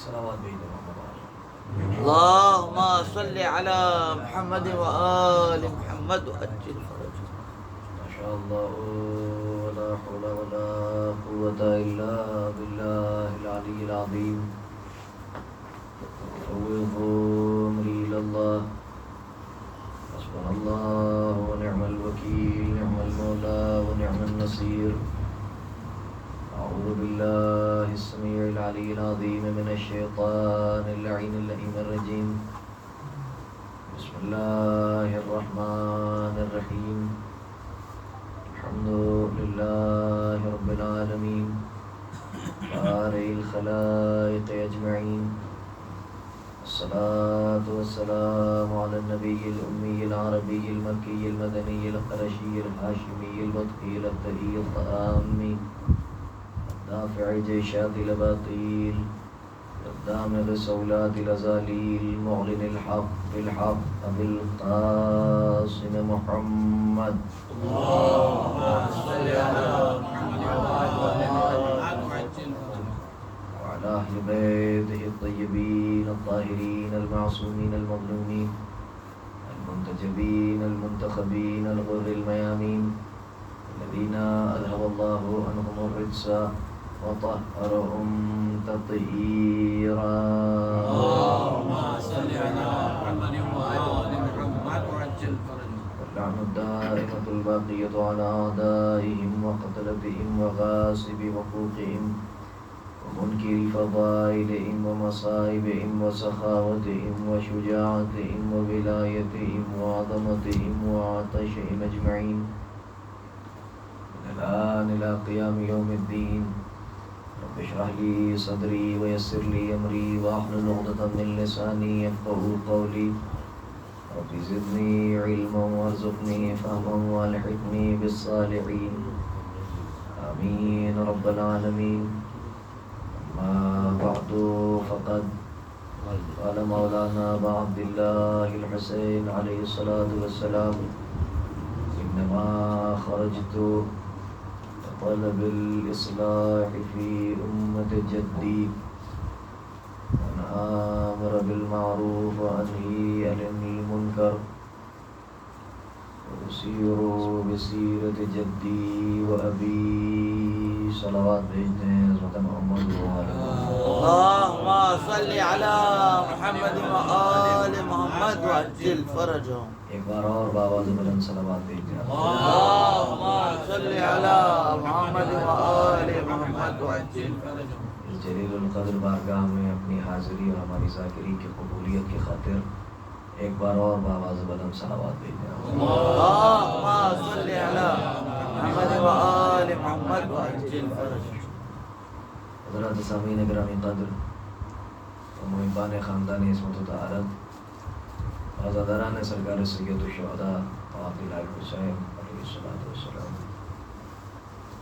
صلوات بھیج دو محمد اللهم صل على محمد وآل محمد وعجل فرجهم. ما شاء الله ولا حول ولا قوة إلا بالله العلي العظيم. فوض أمري إلى الله حسبنا الله ونعم الوكيل نعم المولى ونعم النصير. أعوذ بالله السميع العلي العظيم من الشيطان اللعين اللئيم الرجيم. بسم الله الرحمن الرحيم. الحمد لله رب العالمين بارئ الخلائق أجمعين. الصلاة والسلام على النبي الأمي العربي المكي المدني القرشي الهاشمي البطحي الأبتهي الطامي الدافع جيشات الأباطيل الدامغ صولات الأزاليل معلن الحق بالحق أبي القاسم محمد. اللهم صل على محمد وعلى أهل بيته الطيبين الطاهرين المعصومين المظلومين المنتجبين المنتخبين الغر الميامين الذين أذهب الله عنهم الرجس وطهرهم تطهيرا. اللهم صل على محمد وآل محمد وعجل فرجهم. واللعنة الدائمة الباقية على أعدائهم وقتلتهم وغاصب حقوقهم ومنكر فضائلهم ومصائبهم وسخاوتهم وشجاعتهم وولايتهم وعظمتهم وعطشهم أجمعين من الآن إلى قيام يوم الدين. رب اشرح لي صدري ويسر لي أمري واحلل عقدة من لساني يفقهوا قولي. رب زدني علما وارزقني فهما والحقني بالصالحين آمين رب العالمين. أما بعد فقد قال مولانا أبا عبد الله الحسين عليه الصلاة والسلام إنما خرجت لطلب الإصلاح في أمة جدي وأن آمر بالمعروف وأنهي عن المنكر وأسير بسيرة جدي وأبي. صلوات بھیجتے ہیں حضرت محمد اللهم صل على محمد وآل محمد وعجل فرجهم. ایک بار اور بآواز بلند صلوات بھیجتے ہیں. اللهم صل على محمد وآل محمد وعجل فرجهم. اس جلیل القدر بارگاہ میں اپنی حاضری اور ہماری ذاکری کی قبولیت کی خاطر ایک بار اور بآواز بلند صلوات بھیجتے ہیں. اللهم صل على محمد وآل محمد وعجل فرجهم. حضرات سامعین گرامی قدر و محبان خاندان عصمت و طہارت، عزاداران سرکار سید الشہداء عبداللہ الحسین علیہ السلام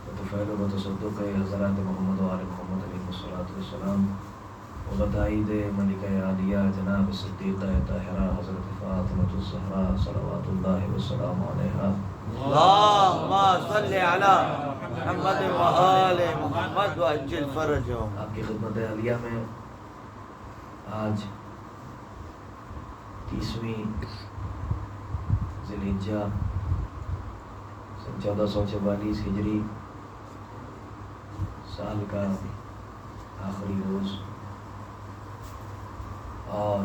بطفیل و بتصدق حضرات محمد و آل محمد علیہ السلام و بتائید ملکہ عالیہ جناب صدیقہ طاہرہ حضرت فاطمۃ الزہرا صلوات اللہ وسلام علیہا. اللهم صل على محمد وآل محمد وعجل فرجهم. آپ کی خدمت عالیہ میں آج 30ویں ذی الحجہ سن 1444 ہجری سال کا آخری روز اور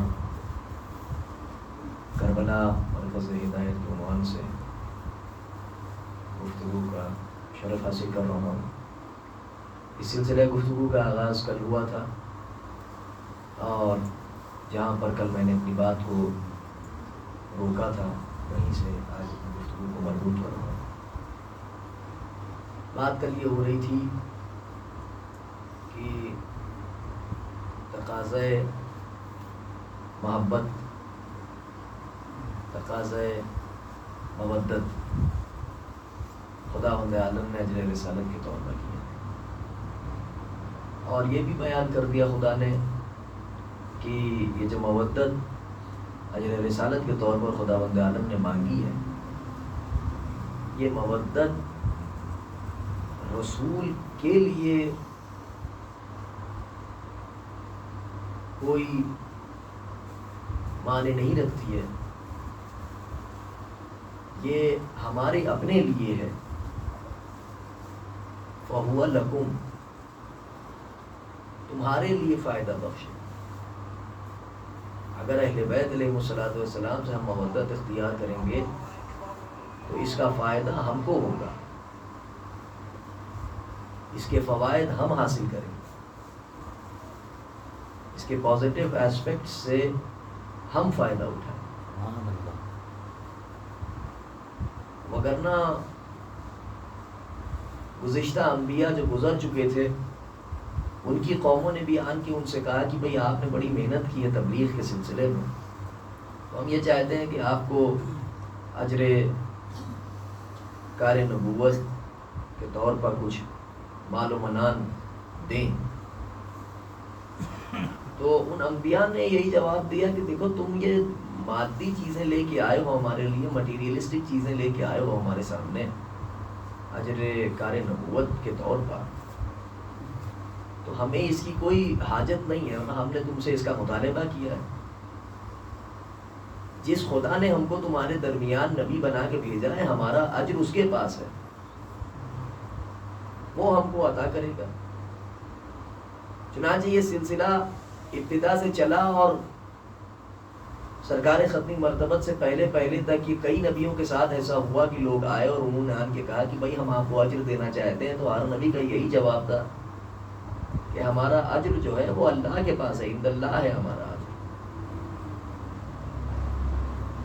کربلا مرکز ہدایت کے عنوان سے گفتگو کا شرف حاصل کر رہا ہوں. اس سلسلہ گفتگو کا آغاز کل ہوا تھا اور جہاں پر کل میں نے اپنی بات کو روکا تھا وہیں سے آج گفتگو کو مربوط کر رہا ہوں. بات کل یہ ہو رہی تھی کہ تقاضۂ محبت، تقاضۂ مودت خداوند عالم نے اجر رسالت کے طور پر کیا، اور یہ بھی بیان کر دیا خدا نے کہ یہ جو مودت اجر رسالت کے طور پر خداوند عالم نے مانگی ہے، یہ مودت رسول کے لیے کوئی معنی نہیں رکھتی ہے، یہ ہمارے اپنے لیے ہے۔ فَهُوَ لَكُمْ، تمہارے لیے فائدہ بخش ہے۔ اگر اہل بیت علیہ السلام سے ہم مودت اختیار کریں گے تو اس کا فائدہ ہم کو ہوگا، اس کے فوائد ہم حاصل کریں گے، اس کے پازیٹیو ایسپیکٹ سے ہم فائدہ اٹھائیں۔ وگرنہ گزشتہ انبیاء جو گزر چکے تھے ان کی قوموں نے بھی آن کے ان سے کہا کہ بھئی آپ نے بڑی محنت کی ہے تبلیغ کے سلسلے میں، تو ہم یہ چاہتے ہیں کہ آپ کو اجر کار نبوت کے طور پر کچھ مال و منان دیں۔ تو ان انبیاء نے یہی جواب دیا کہ دیکھو تم یہ مادی چیزیں لے کے آئے ہو ہمارے لیے، مٹیریلسٹک چیزیں لے کے آئے ہو ہمارے سامنے اجر کار نبوت کے طور پر، تو ہمیں اس کی کوئی حاجت نہیں ہے، نہ ہم نے تم سے اس کا مطالبہ کیا ہے۔ جس خدا نے ہم کو تمہارے درمیان نبی بنا کے بھیجا ہے، ہمارا اجر اس کے پاس ہے، وہ ہم کو عطا کرے گا۔ چنانچہ یہ سلسلہ ابتدا سے چلا اور سرکار ختمی مرتبت سے پہلے تک یہ کئی نبیوں کے ساتھ ایسا ہوا کہ لوگ آئے اور انہوں نے آن کے کہا کہ بھائی ہم آپ کو اجر دینا چاہتے ہیں، تو ہر نبی کا یہی جواب تھا کہ ہمارا اجر جو ہے وہ اللہ کے پاس ہے، عند اللہ ہے ہمارا اجر۔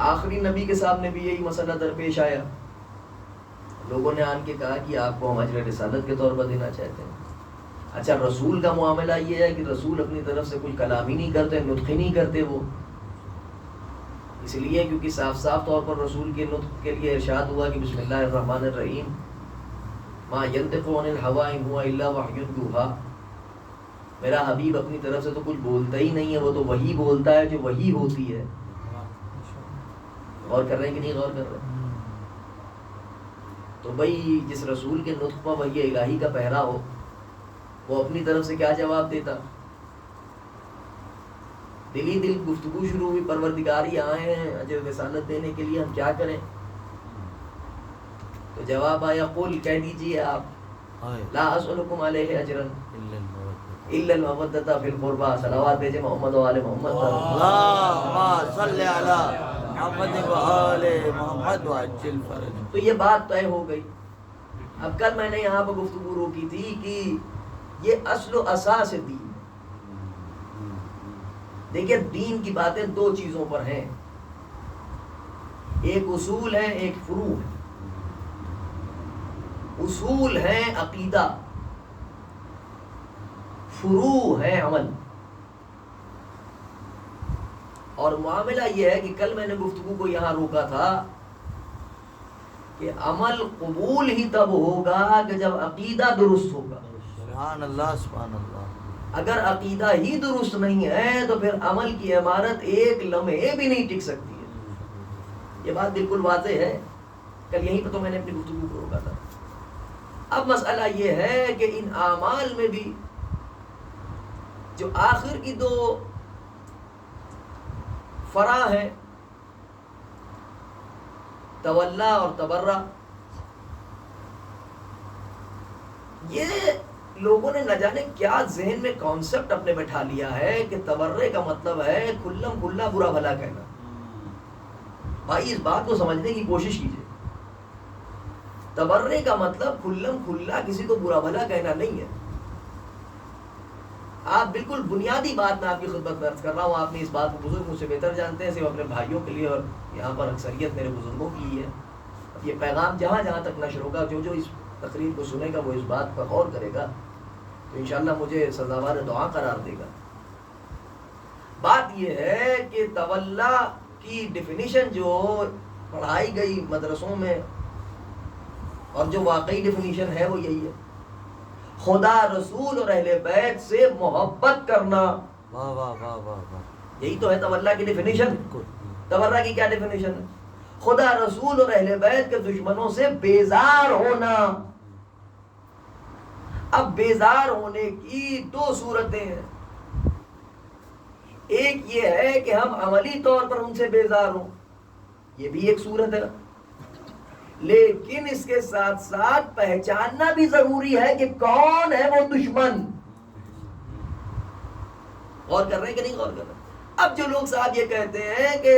آخری نبی کے سامنے بھی یہی مسئلہ درپیش آیا، لوگوں نے آن کے کہا کہ آپ کو ہم اجر رسالت کے طور پر دینا چاہتے ہیں۔ اچھا، رسول کا معاملہ یہ ہے کہ رسول اپنی طرف سے کچھ کلام ہی نہیں کرتے، نطق ہی نہیں کرتے وہ، اس لیے کیونکہ صاف صاف طور پر رسول کے نطق کے لیے ارشاد ہوا کہ بسم اللہ الرحمن الرحیم، ما ینطق عن الہوی ان ہوا الا وحی یوحی، میرا حبیب اپنی طرف سے تو کچھ بولتا ہی نہیں ہے، وہ تو وہی بولتا ہے جو وہی ہوتی ہے۔ غور کر رہے ہیں کہ نہیں غور کر رہے؟ تو بھائی جس رسول کے نطق پر وحی الہی کا پہرا ہو، وہ اپنی طرف سے کیا جواب دیتا؟ دلی دل گفتگو شروع ہوئی، پروردگاری آئے ہیں اجر رسالت دینے کے لیے، ہم کیا کریں؟ تو جواب آیا قل، کہہ دیجئے آپ، لا اسألکم علیہ اجرا الا المودۃ فی القربى، صلوات بھیجے محمد و آل محمد پر۔ اللہم صلی علی محمد و آل محمد وعجل فرج۔ تو یہ بات طے ہو گئی۔ اب کل میں نے یہاں پر گفتگو روکی تھی کہ یہ اصل و اساس دین ہے۔ دیکھیں دین کی باتیں دو چیزوں پر ہیں، ایک اصول ہے، ایک فروع ہے۔ اصول ہے عقیدہ، فروع ہے عمل۔ اور معاملہ یہ ہے کہ کل میں نے گفتگو کو یہاں روکا تھا کہ عمل قبول ہی تب ہوگا کہ جب عقیدہ درست ہوگا۔ سبحان اللہ سبحان اللہ۔ اگر عقیدہ ہی درست نہیں ہے تو پھر عمل کی عمارت ایک لمحے بھی نہیں ٹک سکتی ہے۔ یہ بات بالکل واضح ہے، کل یہیں پہ تو میں نے اپنی گفتگو کو روکا تھا۔ اب مسئلہ یہ ہے کہ ان اعمال میں بھی جو آخر کی دو فرع ہیں، تولا اور تبرہ، یہ لوگوں نے نہ جانے کیا ذہن میں کانسیپٹ اپنے بٹھا لیا ہے کہ تبرے کا مطلب ہے کھلم کھلا برا بھلا کہنا۔ بھائی اس بات کو سمجھنے کی کوشش کیجئے، تبرے کا مطلب کھلم کھلا کسی کو برا بھلا کہنا نہیں ہے۔ آپ بالکل بنیادی بات میں آپ کی خدمت میں عرض کر رہا ہوں، آپ نے اس بات کو بزرگ مجھ سے بہتر جانتے ہیں، صرف اپنے بھائیوں کے لیے اور یہاں پر اکثریت میرے بزرگوں کی ہی ہے۔ اب یہ پیغام جہاں جہاں تک نشر ہوگا، جو جو اس تقریر کو سنے گا وہ اس بات پر غور کرے گا تو انشاءاللہ مجھے سزاوار دعا قرار دے گا۔ بات یہ ہے کہ تولا کی ڈیفینیشن جو پڑھائی گئی مدرسوں میں اور جو واقعی ڈیفینیشن ہے وہ یہی ہے، خدا، رسول اور اہل بیت سے محبت کرنا۔ واہ واہ واہ واہ واہ، یہی تو ہے تولا کی ڈیفینیشن۔ تبرہ کی کیا ڈیفینیشن ہے؟ خدا، رسول اور اہل بیت کے دشمنوں سے بیزار ہونا۔ اب بیزار ہونے کی دو صورتیں ہیں، ایک یہ ہے کہ ہم عملی طور پر ان سے بیزار ہوں، یہ بھی ایک صورت ہے، لیکن اس کے ساتھ ساتھ پہچاننا بھی ضروری ہے کہ کون ہے وہ دشمن. غور کر رہے ہیں کہ نہیں غور کر رہے؟ اب جو لوگ صاحب یہ کہتے ہیں کہ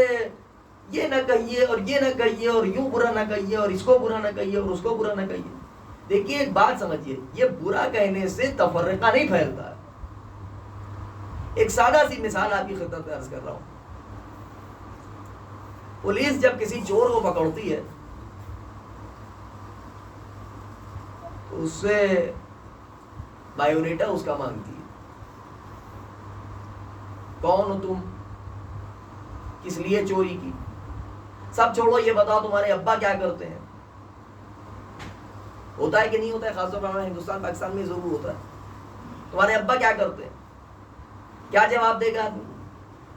یہ نہ کہیے اور یہ نہ کہیے اور یوں برا نہ کہیے اور اس کو برا نہ کہیے اور اس کو برا نہ کہیے، دیکھیے ایک بات سمجھیے، یہ برا کہنے سے تفرقہ نہیں پھیلتا ہے. ایک سادہ سی مثال آپ کی خدمت میں عرض کر رہا ہوں. پولیس جب کسی چور کو پکڑتی ہے تو اس سے بایوڈیٹا اس کا مانگتی ہے، کون ہو تم، کس لیے چوری کی، سب چھوڑو یہ بتاؤ تمہارے ابا کیا کرتے ہیں. ہوتا ہے کہ نہیں ہوتا ہے؟ خاص طور پر ہمارے ہندوستان پاکستان میں ضرور ہوتا ہے. تمہارے ابا کیا کرتے ہیں؟ کیا جواب دے گا آدمی؟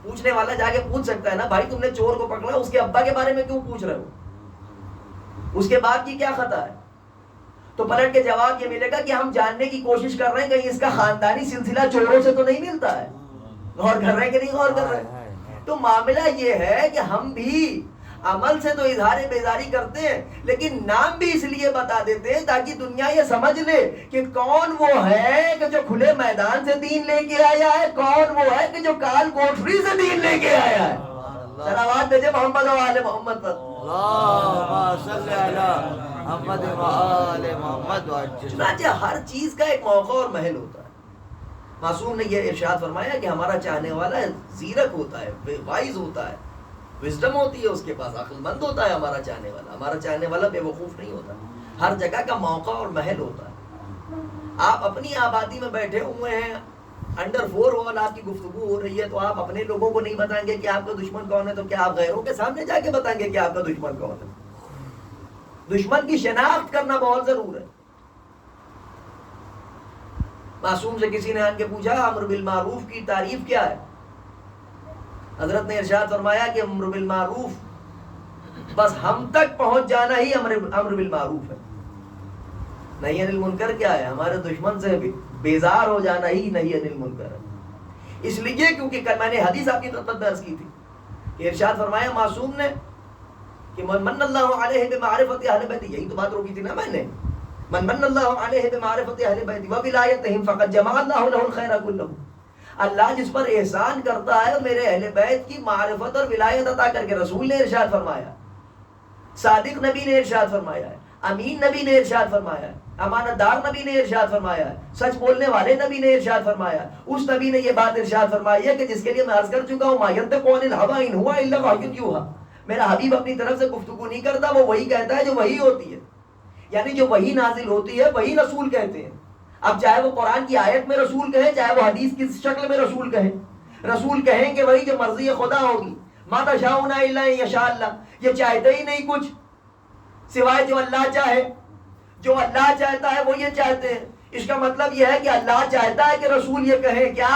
پوچھنے والا جا کے پوچھ سکتا ہے نا، بھائی تم نے چور کو پکڑا، اس کے ابا کے بارے میں کیوں پوچھ رہے ہو، اس کے باپ کی کیا خطا ہے؟ تو پلٹ کے جواب یہ ملے گا کہ ہم جاننے کی کوشش کر رہے ہیں کہیں اس کا خاندانی سلسلہ چوروں سے تو نہیں ملتا ہے. غور کر رہے ہیں کہ نہیں غور کر رہے ہیں؟ تو معاملہ یہ ہے کہ ہم بھی عمل سے تو اظہار بیزاری کرتے ہیں، لیکن نام بھی اس لیے بتا دیتے ہیں تاکہ دنیا یہ سمجھ لے کہ کون وہ ہے کہ جو کھلے میدان سے دین لے کے آیا ہے، کون وہ ہے کہ جو کال کوٹری سے دین لے کے آیا ہے. صلوات بھیجے محمد و آل محمد پر. اللہم صلی علی محمد و آل محمد وعجل. چنانچہ ہر چیز کا ایک موقع اور محل ہوتا ہے. معصوم نے یہ ارشاد فرمایا کہ ہمارا چاہنے والا زیرک ہوتا ہے، وائز ہوتا ہے، وزڈم ہوتی ہے اس کے پاس، عقل مند ہوتا ہے ہمارا چاہنے والا. ہمارا چاہنے والا بے وقوف نہیں ہوتا. ہر جگہ کا موقع اور محل ہوتا ہے. آپ اپنی آبادی میں بیٹھے ہوئے ہیں، انڈر 4 وال آپ کی گفتگو ہو رہی ہے، تو آپ اپنے لوگوں کو نہیں بتائیں گے کہ آپ کا دشمن کون ہے، تو کیا آپ غیروں کے سامنے جا کے بتائیں گے کہ آپ کا دشمن کون ہے؟ دشمن کی شناخت کرنا بہت ضرور ہے. معصوم سے کسی نے آن کے پوچھا امر بالمعروف کی تعریف کیا ہے؟ حضرت نے ارشاد فرمایا کہ امر بالمعروف بس ہم تک پہنچ جانا ہی امر بالمعروف ہے. نہی عن المنکر کیا ہے؟ ہمارے دشمن سے بیزار ہو جانا ہی نہی عن المنکر ہے. اس لیے کیونکہ کل میں نے حدیث آپ کی خدمت میں عرض کی تھی کہ ارشاد فرمایا معصوم نے کہ من من اللہ علیہ بمعرفت اہل بیت، یہی تو بات روکی تھی نا میں نے، من من اللہ علیہ بمعرفت اہل بیت وولایتہم فقد جمع اللہ له الخیر کلہ. اللہ جس پر احسان کرتا ہے میرے اہل بیت کی معرفت اور ولایت عطا کر کے، رسول نے ارشاد فرمایا، صادق نبی نے ارشاد فرمایا ہے، امین نبی نے ارشاد فرمایا ہے، امانت دار نبی نے ارشاد فرمایا ہے، سچ بولنے والے نبی نے ارشاد فرمایا ہے. اس نبی نے یہ بات ارشاد فرمائی ہے کہ جس کے لیے میں عرض کر چکا ہوں، ما ینطق عن الهوى ان هو الا وحی یوحی. میرا حبیب اپنی طرف سے گفتگو نہیں کرتا، وہ وہی کہتا ہے جو وہی ہوتی ہے. یعنی جو وہی نازل ہوتی ہے وہی رسول کہتے ہیں. اب چاہے وہ قرآن کی آیت میں رسول کہیں، چاہے وہ حدیث کی شکل میں رسول کہیں، رسول کہیں کہ وہی جو مرضی خدا ہوگی. ما تشاؤون الا ان یشاء اللہ. یہ چاہتے ہی نہیں کچھ سوائے جو اللہ چاہے. جو اللہ چاہتا ہے وہ یہ چاہتے ہیں. اس کا مطلب یہ ہے کہ اللہ چاہتا ہے کہ رسول یہ کہے کیا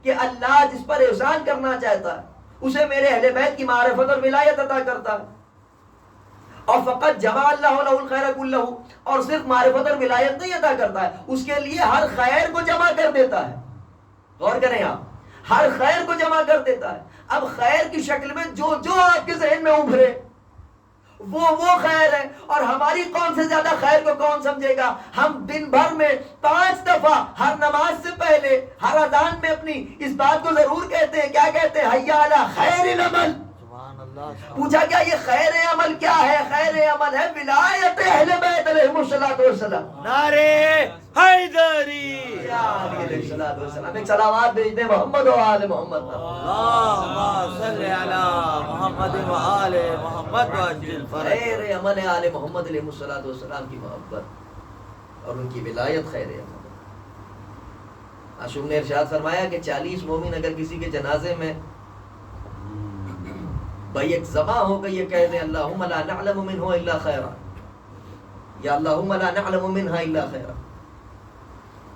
کہ اللہ جس پر احسان کرنا چاہتا ہے اسے میرے اہل بیت کی معرفت اور ولایت عطا کرتا ہے. اور فقط جمع اللہ له الخیر کلہ، اور صرف معرفت اور ولایت نہیں عطا کرتا ہے، اس کے لیے ہر خیر کو جمع کر دیتا ہے. غور کریں آپ، ہر خیر کو جمع کر دیتا ہے. اب خیر کی شکل میں جو جو آپ کے ذہن میں ابھرے وہ خیر ہے. اور ہماری قوم سے زیادہ خیر کو کون سمجھے گا؟ ہم دن بھر میں 5 دفعہ ہر نماز سے پہلے ہر اذان میں اپنی اس بات کو ضرور کہتے ہیں. کیا کہتے ہیں؟ حی علی خیر العمل. پوچھا کیا یہ خیر عمل کیا ہے؟ خیر عمل ہے ولایت اہل بیت علیہم الصلوۃ والسلام. نعرے حیدری. علیہ الصلوۃ والسلام. ایک صلوات بھیج دیں محمد و آل محمد پر. اللہم صلی علی محمد و آل محمد وعجل فرجہ. خیر عمل ہے آل محمد علیہ الصلوۃ والسلام کی محبت اور ان کی ولایت خیر عمل. معصوم نے ارشاد فرمایا کہ 40 مومن اگر کسی کے جنازے میں بیک زباں ہو کے یہ کہہ دیں اللہم لا نعلم منہ الا خیرا، یا اللہم لا نعلم منہ الا خیرا،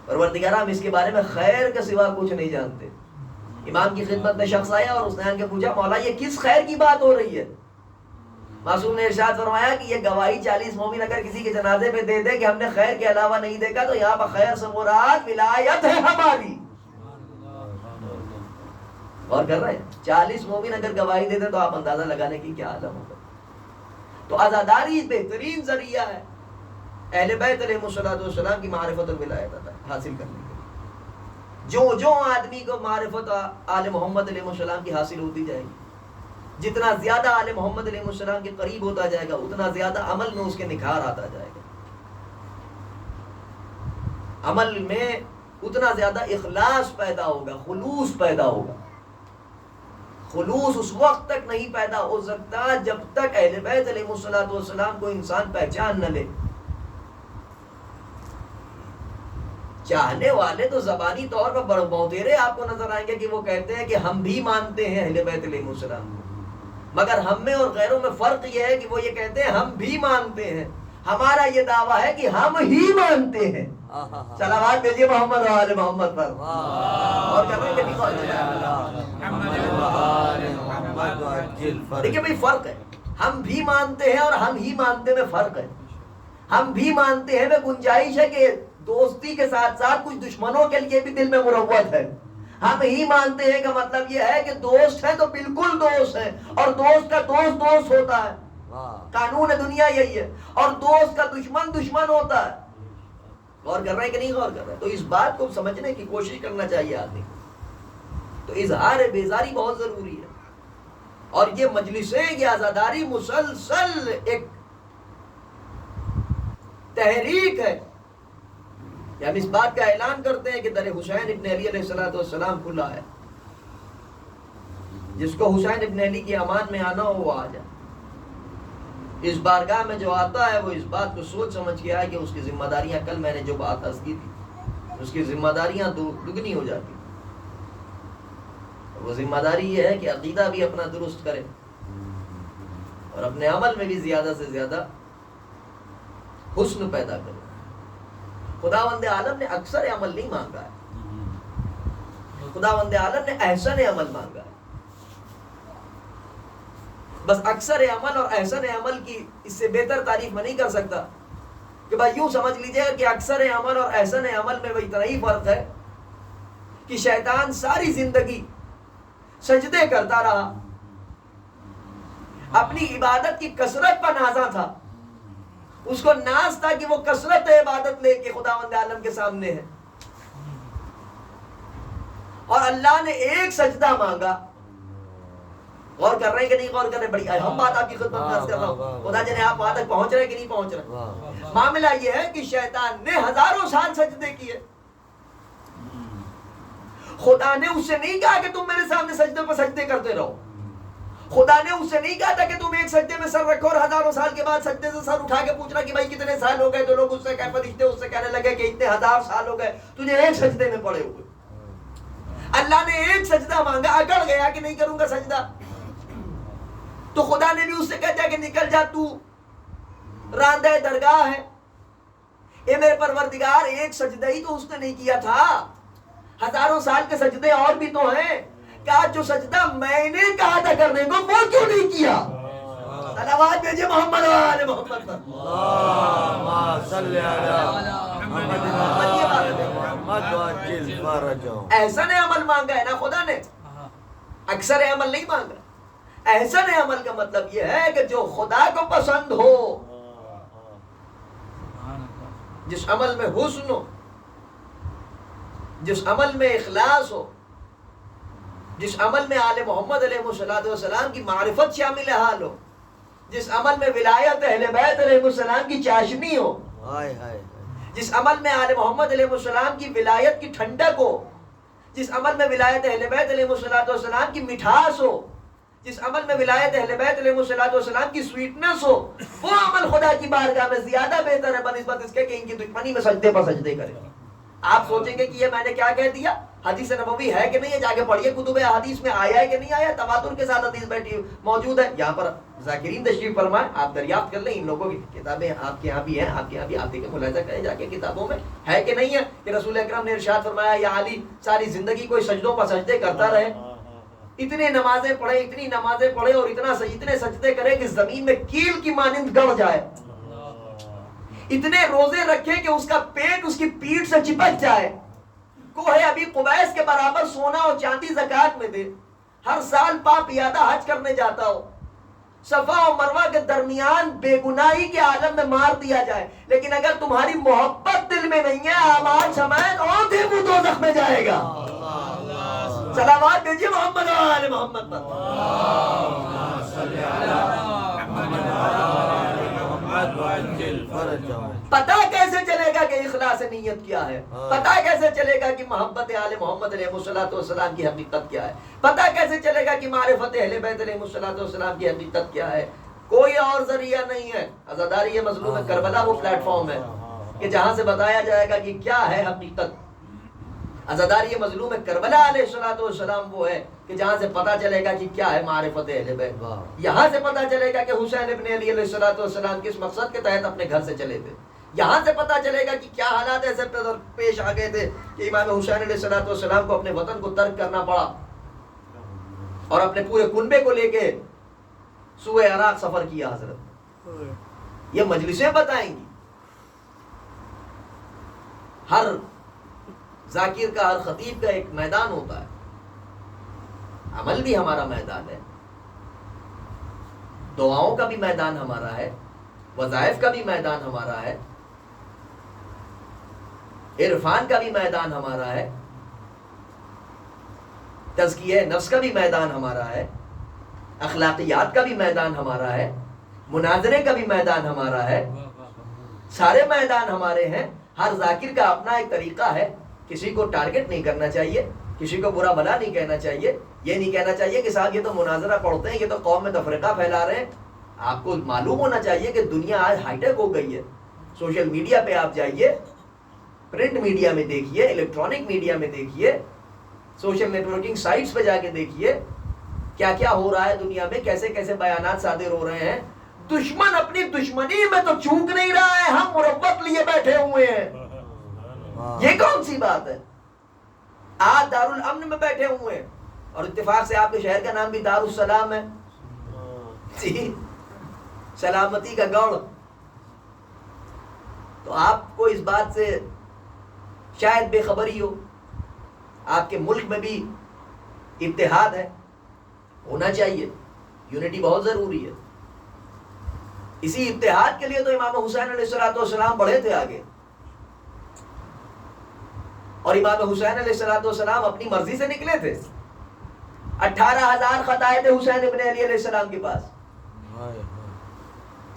پروردگار ہم اس کے بارے میں خیر کے سوا کچھ نہیں جانتے. امام کی خدمت میں شخص آیا اور اس نے آن کے پوچھا مولا یہ کس خیر کی بات ہو رہی ہے؟ معصوم نے ارشاد فرمایا کہ یہ گواہی 40 مومن اگر کسی کے جنازے پہ دے دے کہ ہم نے خیر کے علاوہ نہیں دیکھا، تو یہاں پر خیر سے مراد ولایت ہے ہماری. غور کر رہے ہیں؟ 40 مومن اگر گواہی دیتے تو آپ اندازہ لگانے کی کیا عالم ہوگا. تو عزاداری بہترین ذریعہ ہے اہل بیت علیہ السلام کی معرفت اور ولایت حاصل کرنے کے لیے. جو آدمی کو معرفت آل محمد علیہ السلام کی حاصل ہوتی جائے گی، جتنا زیادہ آل محمد علیہ السلام کے قریب ہوتا جائے گا اتنا زیادہ عمل میں اس کے نکھار آتا جائے گا، عمل میں اتنا زیادہ اخلاص پیدا ہوگا، خلوص پیدا ہوگا. خلوص اس وقت تک نہیں پیدا ہو سکتا جب تک اہل بیت علیہ السلام کو انسان پہچان نہ لے. چاہنے والے تو زبانی طور پر بہتیرے آپ کو نظر آئیں گے کہ وہ کہتے ہیں کہ ہم بھی مانتے ہیں اہل بیت علیہ السلام کو، مگر ہم میں اور غیروں میں فرق یہ ہے کہ وہ یہ کہتے ہیں ہم بھی مانتے ہیں، ہمارا یہ دعویٰ ہے کہ ہم ہی مانتے ہیں. صلوات بھیجیے محمد و آل محمد پر. اور دیکھیے بھائی فرق ہے، ہم بھی مانتے ہیں اور ہم ہی مانتے میں فرق ہے. ہم بھی مانتے ہیں میں گنجائش ہے کہ دوستی کے ساتھ ساتھ کچھ دشمنوں کے لیے بھی دل میں مروت ہے. ہم ہی مانتے ہیں کا مطلب یہ ہے کہ دوست ہے تو بالکل دوست ہے، اور دوست کا دوست دوست ہوتا ہے، قانون دنیا یہی ہے، اور دوست کا دشمن دشمن ہوتا ہے. غور کر رہے ہیں کہ نہیں غور کر رہے؟ تو اس بات کو سمجھنے کی کوشش کرنا چاہیے آدمی. تو اظہار بیزاری بہت ضروری ہے، اور یہ مجلسیں، یہ عزاداری مسلسل ایک تحریک ہے کہ ہم اس بات کا اعلان کرتے ہیں کہ در حسین ابن علی علیہ السلام کھلا ہے. جس کو حسین ابن علی کی امان میں آنا ہو وہ آ جائے. اس بارگاہ میں جو آتا ہے وہ اس بات کو سوچ سمجھ کے آئے کہ اس کی ذمہ داریاں، کل میں نے جو بات عرض کی تھی، اس کی ذمہ داریاں دگنی ہو جاتی. وہ ذمہ داری یہ ہے کہ عقیدہ بھی اپنا درست کرے اور اپنے عمل میں بھی زیادہ سے زیادہ حسن پیدا کرے. خداوند عالم نے اکثر عمل نہیں مانگا ہے، خداوند عالم نے احسن عمل مانگا ہے. بس اکثر عمل اور احسن عمل کی اس سے بہتر تعریف میں نہیں کر سکتا کہ بھائی یوں سمجھ لیجئے کہ اکثر عمل اور احسن عمل میں اتنا ہی فرق ہے کہ شیطان ساری زندگی سجدے کرتا رہا، اپنی عبادت کی کثرت پر نازا تھا، اس کو ناز تھا کہ وہ کثرت عبادت لے کے خداوند عالم کے سامنے ہے، اور اللہ نے ایک سجدہ مانگا. غور کر رہے ہیں کہ نہیں غور کر رہے؟ بڑی اہم بات آپ کی خدمت میں عرض کر رہا ہوں. خدا جانے آپ وہاں تک پہنچ رہے کہ نہیں پہنچ رہے؟ معاملہ یہ ہے کہ شیطان نے ہزاروں سال سجدے کیے، خدا نے اس سے نہیں کہا کہ تم میرے سامنے سجدے پر سجدے کرتے رہو. خدا نے اس سے نہیں کہا تھا کہ تم ایک سجدے میں سر رکھو اور ہزاروں سال کے بعد سجدے سے سر اٹھا کے پوچھنا کہ بھائی کتنے سال ہو گئے. تو لوگ اس سے کہہ فرشتے اس سے کہنے لگے کہ اتنے ہزار سال ہو گئے تجھے ایک سجدے میں پڑے ہوئے. اللہ نے ایک سجدہ مانگا، اکڑ گیا کہ نہیں کروں گا سجدہ، تو خدا نے بھی اس سے کہتا ہے کہ نکل جا، تو راندہ درگاہ ہے. اے میرے پروردگار، ایک سجدہ ہی تو اس نے نہیں کیا تھا، ہزاروں سال کے سجدے اور بھی تو ہیں. کہا جو سجدہ میں نے کہا تھا کرنے کو وہ کیوں نہیں کیا؟ صلوات بھیجیے محمد و آل محمد پر. اللہم صلی علی محمد وعجل فرجہم. احسن عمل مانگا ہے نا خدا نے، اکثر عمل نہیں مانگا. احسن عمل کا مطلب یہ ہے کہ جو خدا کو پسند ہو، جس عمل میں حسن ہو، جس عمل میں اخلاص ہو، جس عمل میں آل محمد علیہ السلام کی معرفت شامل حال ہو، جس عمل میں ولایت اہل بیت علیہ السلام کی چاشنی ہو، جس عمل میں آل محمد علیہ السلام کی ولایت کی ٹھنڈک ہو، جس عمل میں ولایت اہل بیت علیہ السلام کی مٹھاس ہو، جس عمل میں ولایت اہل بیت علیہ السلام کی سویٹنس ہو، وہ عمل خدا کی بارگاہ میں زیادہ بہتر ہے بنسبت اس کے کہ ان کی دشمنی میں سجدے پر سجدے کرے. آپ سوچیں گے کہ یہ میں نے کیا کہہ دیا، حدیث نبوی ہے کہ نہیں ہے؟ جا کے پڑھیے کتب حدیث میں آیا ہے کہ نہیں آیا، تواتر کے ساتھ حدیث بیٹھی موجود ہے. یہاں پر ذاکرین تشریف فرمائیں، آپ دریافت کر لیں، ان لوگوں کی کتابیں آپ کے یہاں بھی ہیں، آپ کے یہاں بھی آپ دیکھیں، ملاحظہ کریں جا کے کتابوں میں ہے کہ نہیں ہے کہ رسول اکرم نے ارشاد فرمایا یا علی ساری زندگی کوئی سجدوں پر سجدے کرتا رہے، اتنے نمازیں پڑھے، اتنی نمازیں پڑھے اور اتنے سجدے کرے کہ زمین میں کیل کی مانند گڑ جائے، اتنے روزے رکھے کہ اس کا پیٹ اس کی پیٹھ سے چپک جائے، کوہ ابی قبیس کے برابر سونا اور چاندی زکات میں دے، ہر سال پاک پیادہ حج کرنے جاتا ہو، صفا و مروہ کے درمیان بے گناہی کے عالم میں مار دیا جائے، لیکن اگر تمہاری محبت دل میں نہیں ہے، اعمال سمیت اوندھے منہ دوزخ میں جائے گا۔ صلوات دیجیے محمد و آل محمد پر۔ پتہ کیسے چلے گا کہ اخلاص نیت کیا ہے؟ پتہ کیسے چلے گا کہ محبت آل محمد علیہ السلام کی حقیقت کیا ہے؟ پتہ کیسے چلے گا کہ معرفت اہل بیت علیہ السلام کی حقیقت کیا ہے؟ کوئی اور ذریعہ نہیں ہے۔ عزاداری مظلوم کربلا وہ پلیٹ فارم ہے کہ جہاں سے بتایا جائے گا کہ کیا ہے حقیقت۔ عزاداری مظلوم کربلا علیہ السلام وہ ہے کہ جہاں سے پتہ چلے گا کہ کیا ہے معرفت اہل بیت۔ یہاں سے پتہ چلے گا کہ حسین ابن علی علیہ السلام کس مقصد کے تحت اپنے گھر سے چلے تھے۔ یہاں سے پتہ چلے گا کہ کیا حالات ایسے پیش آ گئے تھے کہ امام حسین علیہ السلام کو اپنے وطن کو ترک کرنا پڑا اور اپنے پورے کنبے کو لے کے سوئے عراق سفر کیا۔ حضرت یہ مجلسیں بتائیں گی، ہر ذاکر کا، ہر خطیب کا ایک میدان ہوتا ہے، عمل بھی ہمارا میدان ہے، دعاؤں کا بھی میدان ہمارا ہے، وظائف کا بھی میدان ہمارا ہے، عرفان کا بھی میدان ہمارا ہے، تزکیہ نفس کا بھی میدان ہمارا ہے، اخلاقیات کا بھی میدان ہمارا ہے، مناظرے کا بھی میدان ہمارا ہے، سارے میدان ہمارے ہیں۔ ہر ذاکر کا اپنا ایک طریقہ ہے، کسی کو ٹارگٹ نہیں کرنا چاہیے، کسی کو برا بھلا نہیں کہنا چاہیے، یہ نہیں کہنا چاہیے کہ صاحب یہ تو مناظرہ پڑھتے ہیں، یہ تو قوم میں تفرقہ پھیلا رہے ہیں۔ آپ کو معلوم ہونا چاہیے کہ دنیا آج ہائی ٹیک ہو گئی ہے۔ سوشل میڈیا پہ آپ جائیے، پرنٹ میڈیا میں دیکھیے، الیکٹرانک میڈیا میں دیکھیے، سوشل نیٹورکنگ سائٹس پہ جا کے دیکھیے کیا کیا ہو رہا ہے دنیا میں، کیسے کیسے بیانات صادر ہو رہے ہیں۔ دشمن اپنی دشمنی میں تو چوک نہیں رہا ہے، ہم مربت لیے بیٹھے ہوئے ہیں۔ یہ کون سی بات ہے؟ آج دارالامن میں بیٹھے ہوئے ہیں اور اتفاق سے آپ کے شہر کا نام بھی دارالسلام ہے، جی، سلامتی کا گڑھ۔ تو آپ کو اس بات سے شاید بے خبری ہو، آپ کے ملک میں بھی اتحاد ہے، ہونا چاہیے، یونٹی بہت ضروری ہے۔ اسی اتحاد کے لیے تو امام حسین علیہ السلام بڑھے تھے آگے، اور امام حسین علیہ السلام اپنی مرضی سے نکلے تھے۔ 18,000 خط آئے تھے حسین ابن علی علیہ السلام کے پاس۔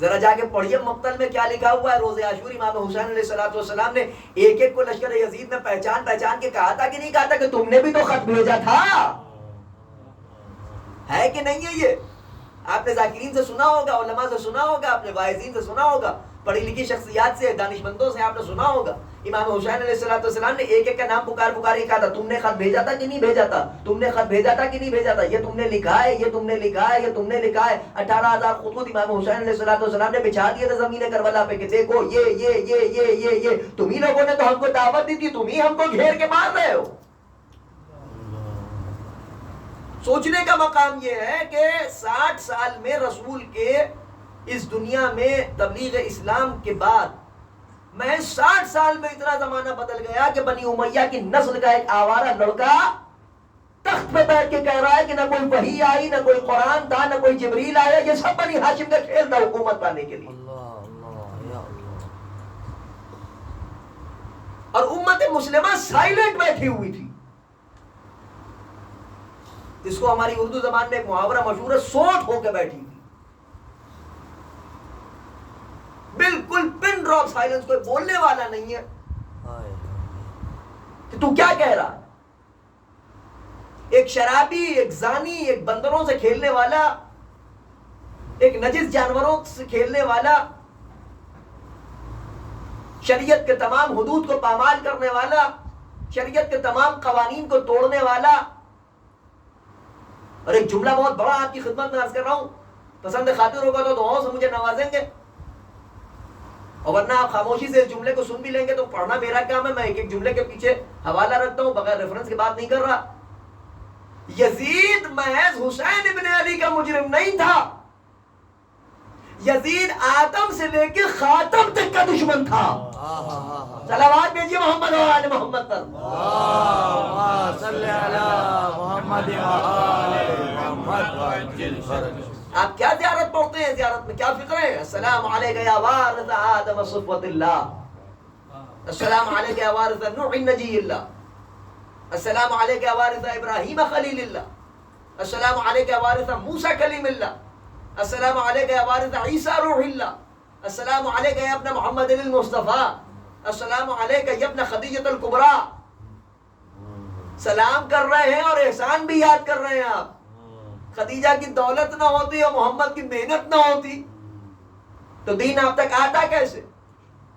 ذرا جا کے پڑھیے مقتل میں کیا لکھا ہوا ہے۔ روز عاشور امام حسین علیہ السلام نے ایک ایک کو لشکر یزید میں پہچان کے کہا تھا کہ نہیں کہا تھا کہ تم نے بھی تو خط بھیجا تھا، ہے کہ نہیں ہے؟ یہ آپ نے ذاکرین سے سنا ہوگا، علماء سے سنا ہوگا، آپ نے واعظین سے سنا ہوگا، پڑھی لکھی شخصیات سے، دانشمندوں سے آپ نے سنا ہوگا۔ امام حسین علیہ السلام نے ایک ایک کا نام پکار کے کہا تھا تم نے خط بھیجا تھا کہ نہیں بھیجا تھا، تم نے خط بھیجا تھا کہ نہیں بھیجا تھا، یہ تم نے لکھا ہے، یہ تم نے لکھا ہے، یہ تم نے لکھا ہے۔ 18,000 خطوط امام حسین علیہ السلام نے بچھا دیے تھے زمین کربلا پہ کہ دیکھو یہ تمہیں لوگوں نے تو ہم کو دعوت دی تھی، تم ہی ہم کو گھیر کے مار رہے ہو۔ سوچنے کا مقام یہ ہے کہ 60 سال میں رسول کے اس دنیا میں تبلیغ اسلام کے بعد میں 60 سال میں اتنا زمانہ بدل گیا کہ بنی امیہ کی نسل کا ایک آوارہ لڑکا تخت پہ بیٹھ کے کہہ رہا ہے کہ نہ کوئی وحی آئی، نہ کوئی قرآن تھا، نہ کوئی جبریل آیا، یہ سب بنی ہاشم کا کھیل تھا حکومت پانے کے لیے۔ اور امت مسلمہ سائلنٹ بیٹھی ہوئی تھی، جس کو ہماری اردو زبان میں ایک محاورہ مشہور ہے، سوٹ ہو کے بیٹھی تھی، بالکل پن ڈراپ سائلنس، کوئی بولنے والا نہیں ہے کہ تو کیا کہہ رہا ہے۔ ایک شرابی، ایک زانی، ایک بندروں سے کھیلنے والا، ایک نجس جانوروں سے کھیلنے والا، شریعت کے تمام حدود کو پامال کرنے والا، شریعت کے تمام قوانین کو توڑنے والا۔ اور ایک جملہ بہت بڑا آپ کی خدمت میں عرض کر رہا ہوں، پسند خاطر ہوگا تو دعاؤں سے مجھے نوازیں گے، اور ورنہ آپ خاموشی سے اس جملے کو سن بھی لیں گے تو پڑھنا میرا کام ہے، میں ایک ایک جملے کے پیچھے حوالہ رکھتا ہوں، بغیر ریفرنس کی بات نہیں کر رہا۔ یزید محض حسین ابن علی کا مجرم نہیں تھا، یزید آدم سے لے کے خاتم تک کا دشمن تھا. صلوات بھیجیے محمد و آل محمد پر. اللهم صل على محمد وآل محمد وعجل فرجه. آپ کیا زیارت پڑھتے ہیں؟ زیارت میں کیا فکر ہے؟ السلام علیکہ یا وارث آدم صفوت اللہ، السلام علیکہ یا وارث نوح نجی اللہ، السلام علیکہ یا وارث ابراہیم خلیل اللہ، السلام علیکہ یا وارث موسیٰ کلیم اللہ، السلام علیکہ یا وارث عیسیٰ روح اللہ، السلام علیکہ یا ابن محمد المصطفیٰ، السلام علیکہ یا ابن خدیجۃ الکبریٰ. سلام کر رہے ہیں اور احسان بھی یاد کر رہے ہیں. آپ خدیجہ کی دولت نہ ہوتی اور محمد کی محنت نہ ہوتی تو دین آپ تک آتا کیسے؟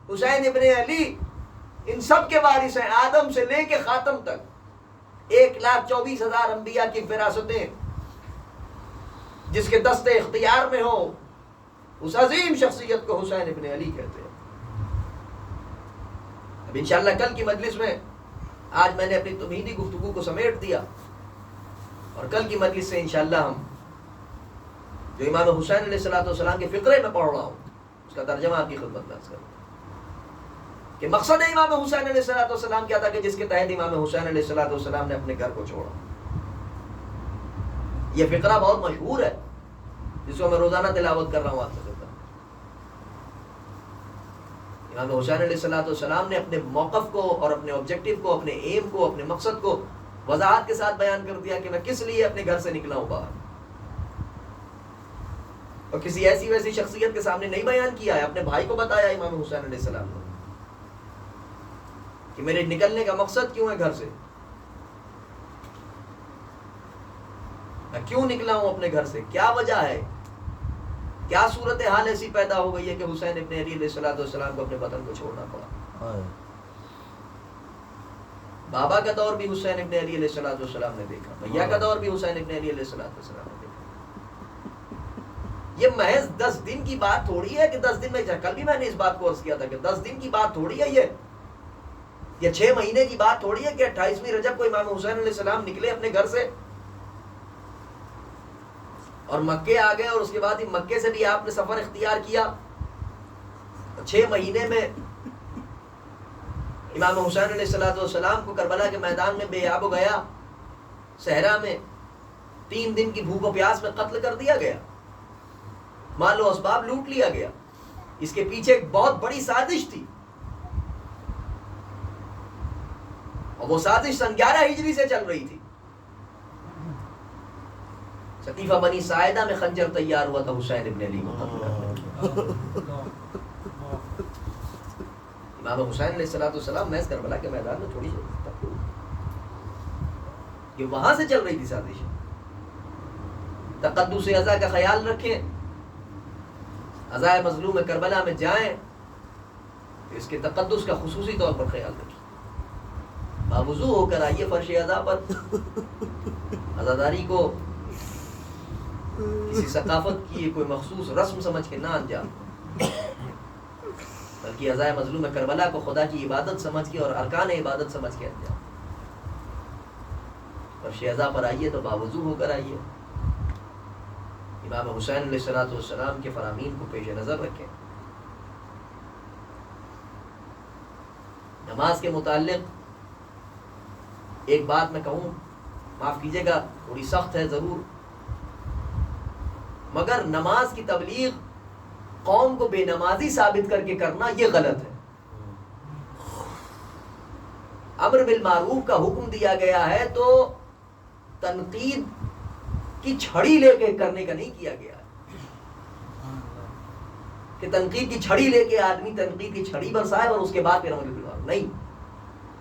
حسین ابن علی ان سب کے وارث ہیں، آدم سے لے کے خاتم تک. 1,24,000 انبیاء کی فراستیں جس کے دست اختیار میں ہو، اس عظیم شخصیت کو حسین ابن علی کہتے ہیں. اب انشاءاللہ کل کی مجلس میں، آج میں نے اپنی تمہیدی گفتگو کو سمیٹ دیا اور کل کی مجلس سے انشاءاللہ ہم جو امام حسین علیہ السلام کے فقرے میں پڑھ رہا ہوں اس کا ترجمہ آپ کی خدمت میں عرض کروں کہ مقصد امام حسین علیہ السلام کیا تھا کہ جس کے تحت امام حسین علیہ السلام نے اپنے گھر کو چھوڑا. یہ فقرہ بہت مشہور ہے جس کو میں روزانہ تلاوت کر رہا ہوں آپ سے. امام حسین علیہ السلام نے اپنے موقف کو اور اپنے آبجیکٹو کو، اپنے ایم کو، اپنے مقصد کو وضاحت کے ساتھ بیان کر دیا کہ میں کس لیے اپنے گھر سے نکلا ہوں باہر، اور کسی ایسی ویسی شخصیت کے سامنے نہیں بیان کیا ہے. اپنے بھائی کو بتایا امام حسین علیہ السلام نے کہ میرے نکلنے کا مقصد کیوں ہے گھر سے، میں کیوں نکلا ہوں اپنے گھر سے، کیا وجہ ہے، کیا صورتحال ایسی پیدا ہو گئی ہے کہ حسین ابن علی علیہ السلام کو اپنے وطن کو چھوڑنا پڑا. بابا کا دور بھی حسین ابن علی علیہ السلام نے دیکھا، بھیا کا دور بھی حسین ابن علی علیہ السلام نے دیکھا. یہ محض 10 دن کی بات تھوڑی ہے کہ 10 دن میں، کل بھی میں نے اس بات کو عرض کیا تھا کہ 10 دن کی بات تھوڑی ہے یہ 6 مہینے کی بات تھوڑی ہے کہ 28ویں رجب کو امام حسین علیہ السلام نکلے اپنے گھر سے اور مکے آ گئے، اور اس کے بعد مکے سے بھی آپ نے سفر اختیار کیا. 6 مہینے میں امام حسین علیہ السلام کو کربلا کے میدان میں بے آب و گیا صحرا میں 3 دن کی بھوک و پیاس میں قتل کر دیا گیا، مال و اسباب لوٹ لیا گیا. اس کے پیچھے ایک بہت بڑی سازش تھی، اور وہ سازش سن 11 ہجری سے چل رہی تھی. سقیفہ بنی ساعدہ میں خنجر تیار ہوا تھا حسین ابن علی کو قتل کرنے. امام حسین علیہ السلام محض کربلا کے میدان میں تھوڑی سی، یہ وہاں سے چل رہی تھی سازش. تقدس عزا کا خیال رکھیں، عزائے مظلوم کربلا میں جائیں تو اس کے تقدس کا خصوصی طور پر خیال رکھیں. باوضو ہو کر آئیے فرش عزا پر. عزاداری کو کسی ثقافت کی کوئی مخصوص رسم سمجھ کے نہ انجام، بلکہ عزائے مظلوم کربلا کو خدا کی عبادت سمجھ کے اور ارکان عبادت سمجھ کے انجام. اور شہزا پر آئیے تو باوضو ہو کر آئیے. امام حسین علیہ السلام کے فرامین کو پیش نظر رکھیں. نماز کے متعلق ایک بات میں کہوں، معاف کیجیے گا تھوڑی سخت ہے ضرور، مگر نماز کی تبلیغ قوم کو بے نمازی ثابت کر کے کرنا یہ غلط ہے. امر بالمعروف کا حکم دیا گیا ہے تو تنقید کی چھڑی لے کے کرنے کا نہیں کیا گیا ہے کہ تنقید کی چھڑی لے کے آدمی تنقید کی چھڑی برسائے اور اس کے بعد پھر امر بالمعروف. نہیں،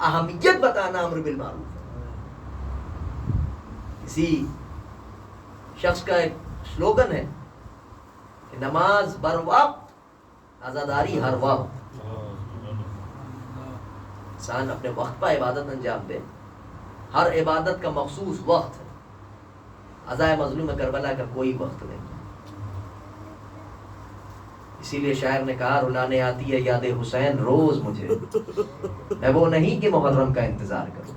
اہمیت بتانا امر بالمعروف. کسی شخص کا ایک سلوگن ہے کہ نماز بر وقت، عزاداری ہر وقت. انسان اپنے وقت پر عبادت انجام دے. ہر عبادت کا مخصوص وقت ہے، عزائے مظلوم کربلا کا کوئی وقت نہیں. اسی لیے شاعر نے کہا رلانے آتی ہے یاد حسین روز مجھے، میں وہ نہیں کہ محرم کا انتظار کروں.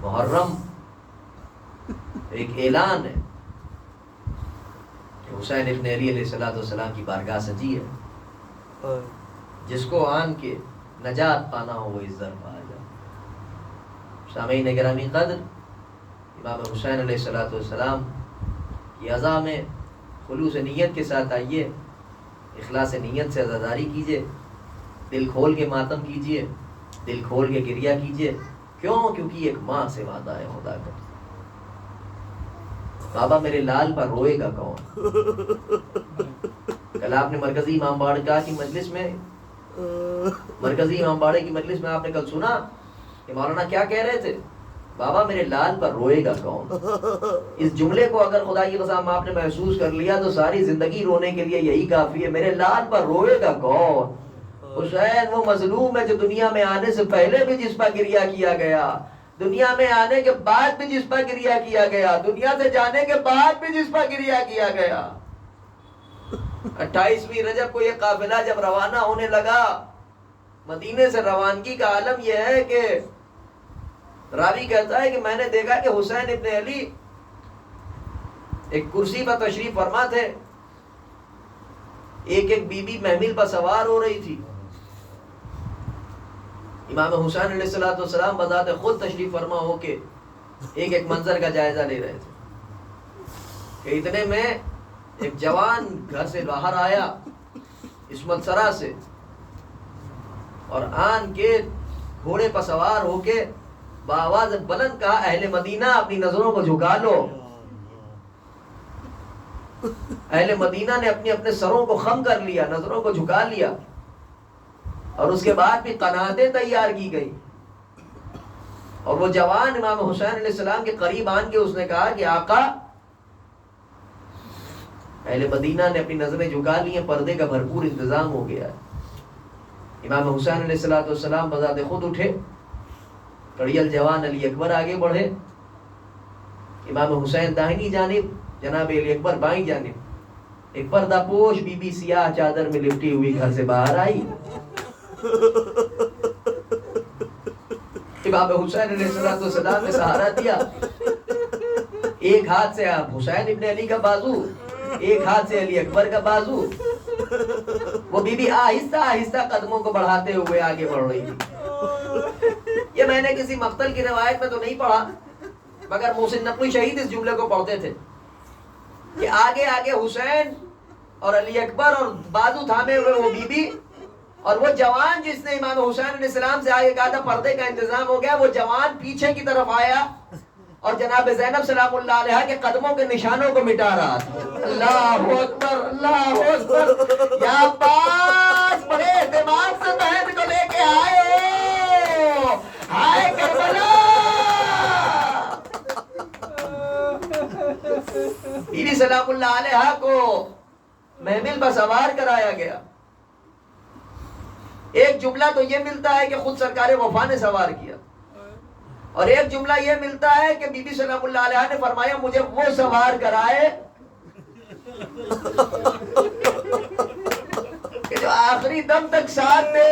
محرم ایک اعلان ہے حسین ابن علی علیہ السلام کی بارگاہ سجی ہے، جس کو آن کے نجات پانا ہو وہ عزت پا جائے۔ سامعین گرامی قدر، امام حسین علیہ السلام کی عزا میں خلوص نیت کے ساتھ آئیے، اخلاص نیت سے عزاداری کیجیے، دل کھول کے ماتم کیجیے، دل کھول کے گریہ کیجیے۔ کیوں؟ کیونکہ ایک ماں سے وعدہ ہے خدا کا۔ بابا میرے لال پر روئے گا کون؟ کل آپ نے مرکزی امام باڑہ کی مجلس میں، مرکزی امام باڑے کی مجلس میں آپ نے کل سنا کہ مولانا کیا کہہ رہے تھے؟ بابا میرے لال پر روئے گا کون؟ اس جملے کو اگر خدا کی قسم آپ نے محسوس کر لیا تو ساری زندگی رونے کے لیے یہی کافی ہے۔ میرے لال پر روئے گا کون؟ حسین وہ مظلوم ہے جو دنیا میں آنے سے پہلے بھی جس پر گریہ کیا گیا، دنیا میں آنے کے بعد بھی جس پر گریہ کیا گیا، دنیا سے جانے کے بعد بھی جس پر گریہ کیا گیا۔ 28ویں رجب کو یہ قافلہ جب روانہ ہونے لگا، مدینے سے روانگی کا عالم یہ ہے کہ راوی کہتا ہے کہ میں نے دیکھا کہ حسین ابن علی ایک کرسی پر تشریف فرما تھے، ایک ایک بی بی محمل پر سوار ہو رہی تھی۔ امام حسین علیہ السلام بذات خود تشریف فرما ہو کے ایک ایک منظر کا جائزہ لے رہے تھے کہ اتنے میں ایک جوان گھر سے باہر آیا عصمت سرا سے، اور آن کے گھوڑے پر سوار ہو کے بآواز بلند کہا، اہل مدینہ اپنی نظروں کو جھکا لو۔ اہل مدینہ نے اپنے اپنے سروں کو خم کر لیا، نظروں کو جھکا لیا، اور اس کے بعد بھی قناعتیں تیار کی گئی۔ اور وہ جوان امام حسین علیہ السلام کے قریب آن کے اس نے کہا کہ آقا، اہل مدینہ نے اپنی نظریں جھکا لی ہیں، پردے کا بھرپور انتظام ہو گیا ہے۔ امام حسین علیہ السلام بذات خود اٹھے، کڑیل جوان علی اکبر آگے بڑھے، امام حسین داہنی جانب، جناب علی اکبر بائیں جانب۔ ایک پردہ پوش بی بی سیاہ چادر میں لپٹی ہوئی گھر سے باہر آئی۔ امام حسین علیہ السلام نے سہارا دیا، ایک ہاتھ سے حسین ابن علی کا بازو، ایک ہاتھ سے علی اکبر کا بازو۔ وہ بی بی آہستہ آہستہ قدموں کو بڑھاتے ہوئے آگے بڑھ رہی تھی۔ یہ میں نے کسی مقتل کی روایت میں تو نہیں پڑھا، مگر محسن نقوی شہید اس جملے کو پڑھتے تھے کہ آگے آگے حسین اور علی اکبر، اور بازو تھامے ہوئے وہ بی بی، اور وہ جوان جس نے امام حسین علیہ السلام سے آگے کہا تھا پردے کا انتظام ہو گیا، وہ جوان پیچھے کی طرف آیا اور جناب زینب سلام اللہ علیہا کے قدموں کے نشانوں کو مٹا رہا تھا۔ اللہ اکبر، اللہ اکبر، یا عباس بڑے اہتمام سے بہن کو لے کے آئے ہو، ہائے کربلا۔ بی بی سلام اللہ علیہا کو محمل پر سوار کرایا گیا۔ ایک جملہ تو یہ ملتا ہے کہ خود سرکار وفا نے سوار کیا، اور ایک جملہ یہ ملتا ہے کہ بی بی سلام اللہ علیہ نے فرمایا مجھے وہ سوار کرائے کہ جو آخری دم تک ساتھ دے۔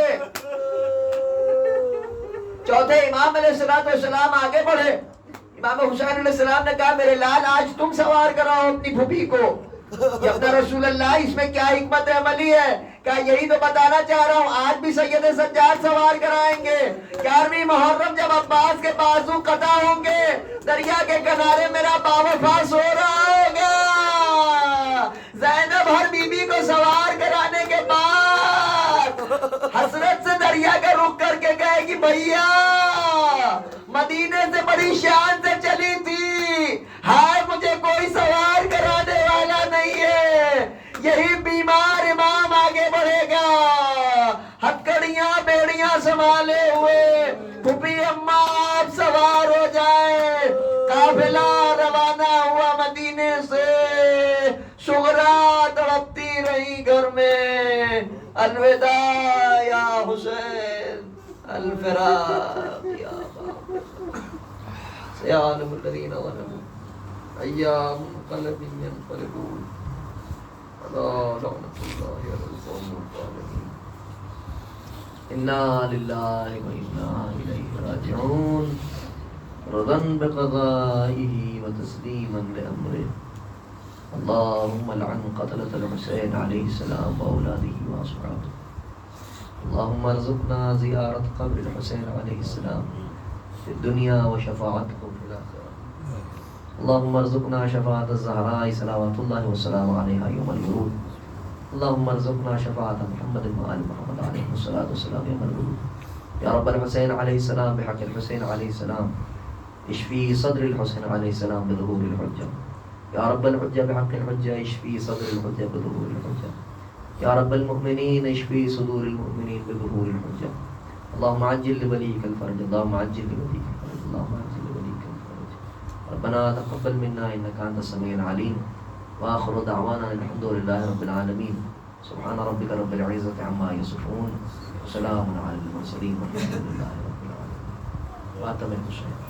چوتھے امام علیہ السلام آگے بڑھے، امام حسین علیہ السلام نے کہا میرے لال آج تم سوار کراؤ اپنی پھوپھی کو۔ یا اپنا رسول اللہ، اس میں کیا حکمت عملی ہے؟ کہا یہی تو بتانا چاہ رہا ہوں، آج بھی سید سجاد سوار کرائیں گے۔ 11ویں محرم جب عباس کے بازو قطع ہوں گے، دریا کے کنارے میرا باوفا سو رہا ہوگا۔ زینب ہر بی بی کو سوار کرانے کے بعد حسرت سے دریا کا رخ کر کے کہے گی بھیا مدینے سے بڑی شان سے چلی تھی، ہائے مجھے کوئی سوار کرانے والا نہیں ہے۔ یہی بیمار امام آگے بڑھے گا، ہتھکڑیاں بیڑیاں سنبھالے ہوئے، پھوپھی اماں آپ سوار ہو جائے۔ قافلہ روانہ ہوا مدینے سے، سغرا تڑپتی رہی گھر میں، الوداع یا حسین، الفراق یا بابا، سیعلم الذین ظلموا ایام منقلب ينقلبون، الا لعنۃ اللہ علی القوم الظالمین۔ انا للہ و انا الیہ راجعون، رضا بقضائہ و تسلیما لامرہ۔ اللهم لعن قتلة الحسين عليه السلام وأولاده وأصحابه. اللهم ارزقنا زيارة قبر الحسين عليه السلام في الدنيا وشفاعته في الآخرة. اللهم ارزقنا شفاعة الزهراء صلوات الله والسلام عليها يوم الورود. اللهم ارزقنا شفاعة محمد وآل محمد عليه الصلاة والسلام يوم الورود. يا رب الحسين عليه السلام بحق الحسين عليه السلام اشفي صدر الحسين عليه السلام بظهور الحجة. يا رب الحجة بحق الحجة اشفي صدر الحجة بظهور الحجة. يا رب المؤمنين اشفي صدور المؤمنين بظهور الحجة. اللهم عجل لوليك الفرج. اللهم عجل لوليك الفرج. اللهم عجل لوليك الفرج. ربنا تقبل منا إنك أنت السميع العليم. وآخر دعوانا الحمد لله رب العالمين. سبحان ربك رب العزة عما يصفون وسلام على المرسلين والحمد لله رب العالمين. وآتم الحسين.